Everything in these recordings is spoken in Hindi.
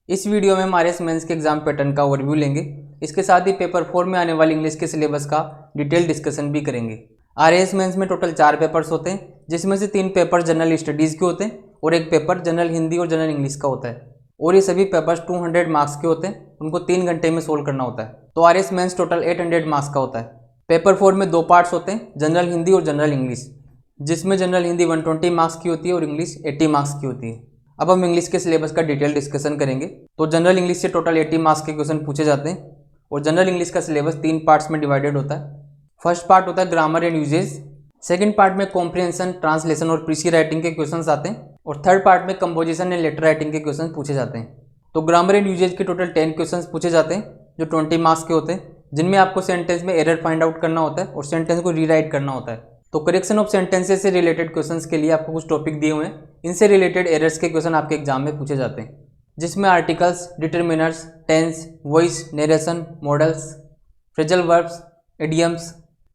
इस वीडियो में हम आरएस मेंस के एग्जाम पैटर्न का ओवरव्यू लेंगे। इसके साथ ही पेपर 4 में आने वाली इंग्लिश के सिलेबस का डिटेल डिस्कशन भी करेंगे। आरएस मेंस में टोटल 4 पेपर्स होते हैं, जिसमें से 3 पेपर जनरल स्टडीज़ के होते हैं और एक पेपर जनरल हिंदी और जनरल इंग्लिश का होता है। और ये सभी पेपर्स 200 मार्क्स के होते हैं, उनको 3 घंटे में सोल्व करना होता है। तो आरएस मेंस टोटल 800 मार्क्स का होता है। पेपर 4 में 2 पार्ट्स होते हैं, जनरल हिंदी और जनरल इंग्लिश, जिसमें जनरल हिंदी 120 मार्क्स की होती है और इंग्लिश 80 मार्क्स की होती है। अब हम इंग्लिश के सिलेबस का डिटेल डिस्कशन करेंगे। तो जनरल इंग्लिश से टोटल 80 मार्क्स के क्वेश्चन पूछे जाते हैं और जनरल इंग्लिश का सिलेबस 3 पार्ट्स में डिवाइडेड होता है। फर्स्ट पार्ट होता है grammar and usage, second part में कॉम्प्रिहेंशन, ट्रांसलेशन और प्रीसी राइटिंग के क्वेश्चंस आते हैं और थर्ड पार्ट में कंपोजिशन एंड लेटर राइटिंग के क्वेश्चन पूछे जाते हैं। तो ग्रामर एंड यूजेज के टोटल 10 क्वेश्चन पूछे जाते हैं जो 20 मार्क्स के होते हैं, जिनमें आपको सेंटेंस में एरर फाइंड आउट करना होता है और सेंटेंस को रीराइट करना होता है। तो करेक्शन ऑफ सेंटेंसेस से रिलेटेड क्वेश्चंस के लिए आपको कुछ टॉपिक दिए हुए हैं, इनसे रिलेटेड एरर्स के क्वेश्चन आपके एग्जाम में पूछे जाते हैं, जिसमें articles, determiners, tense, voice, narration, modals, phrasal verbs, idioms,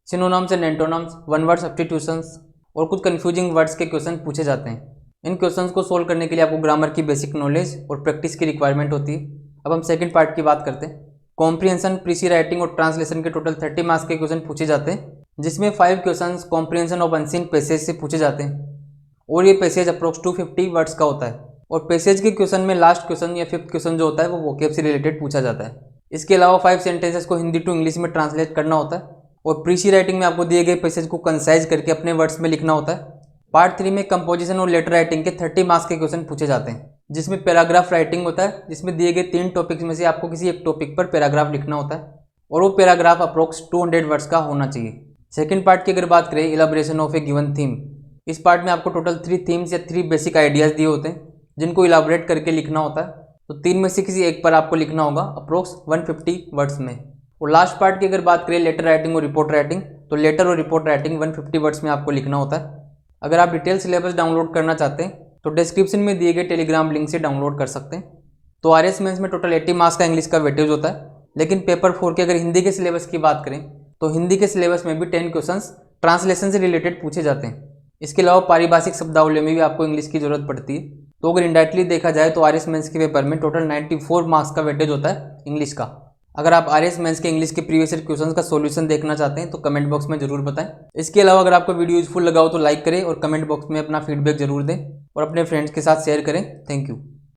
synonyms and antonyms, one word substitutions और कुछ कंफ्यूजिंग वर्ड्स के क्वेश्चन पूछे जाते हैं। इन क्वेश्चंस को सोल्व करने के लिए आपको ग्रामर की बेसिक नॉलेज और प्रैक्टिस की रिक्वायरमेंट होती है। अब हम सेकंड पार्ट की बात करते हैं। कॉम्प्रिहेंशन, प्रीसी राइटिंग और ट्रांसलेशन के टोटल 30 मार्क्स के क्वेश्चन पूछे जाते हैं, जिसमें 5 questions comprehension of unseen passage से पूछे जाते हैं और ये पैसेज अप्रोक्स 250 वर्ड्स का होता है। और पैसेज के क्वेश्चन में लास्ट क्वेश्चन या 5th क्वेश्चन जो होता है वो वोकैब से रिलेटेड पूछा जाता है। इसके अलावा 5 सेंटेंसेस को हिंदी टू इंग्लिश में ट्रांसलेट करना होता है और प्रीसी राइटिंग में आपको दिए गए पैसेज को कंसाइज करके अपने वर्ड्स में लिखना होता है। पार्ट 3 में कंपोजिशन और लेटर राइटिंग के 30 मार्क्स के क्वेश्चन पूछे जाते हैं, जिसमें पैराग्राफ राइटिंग होता है, जिसमें दिए गए 3 टॉपिक्स में से आपको किसी एक टॉपिक पर पैराग्राफ लिखना होता है और वो पैराग्राफ अप्रोक्स 200 वर्ड्स का होना चाहिए। सेकंड पार्ट की अगर बात करें, इलाबोरेशन ऑफ ए गिवन थीम, इस पार्ट में आपको टोटल 3 थीम्स या 3 बेसिक आइडियाज़ दिए होते हैं, जिनको इलाबोरेट करके लिखना होता है। तो 3 में से किसी एक पर आपको लिखना होगा अप्रोक्स 150 वर्ड्स में। और लास्ट पार्ट की अगर बात करें, लेटर राइटिंग और रिपोर्ट राइटिंग, तो लेटर और रिपोर्ट राइटिंग 150 वर्ड्स में आपको लिखना होता है। अगर आप डिटेल सिलेबस डाउनलोड करना चाहते हैं तो डिस्क्रिप्शन में दिए गए टेलीग्राम लिंक से डाउनलोड कर सकते हैं। तो आरएस मेंस में टोटल 80 मार्क्स का इंग्लिश का वेटेज होता है, लेकिन पेपर 4 के अगर हिंदी के सिलेबस की बात करें तो हिंदी के सिलेबस में भी 10 क्वेश्चंस ट्रांसलेशन से रिलेटेड पूछे जाते हैं। इसके अलावा पारिभाषिक शब्दावली में भी आपको इंग्लिश की जरूरत पड़ती है। तो अगर इनडायरेक्टली देखा जाए तो आरएस मेंस के पेपर में टोटल 94 मार्क्स का वेटेज होता है इंग्लिश का। अगर आप आरएस मेंस के इंग्लिश के प्रीवियस ईयर क्वेश्चंस का सॉल्यूशन देखना चाहते हैं तो कमेंट बॉक्स में जरूर बताएं। इसके अलावा अगर आपको वीडियो यूजफुल लगा हो तो लाइक करें और कमेंट बॉक्स में अपना फीडबैक जरूर दें और अपने फ्रेंड्स के साथ शेयर करें। Thank you.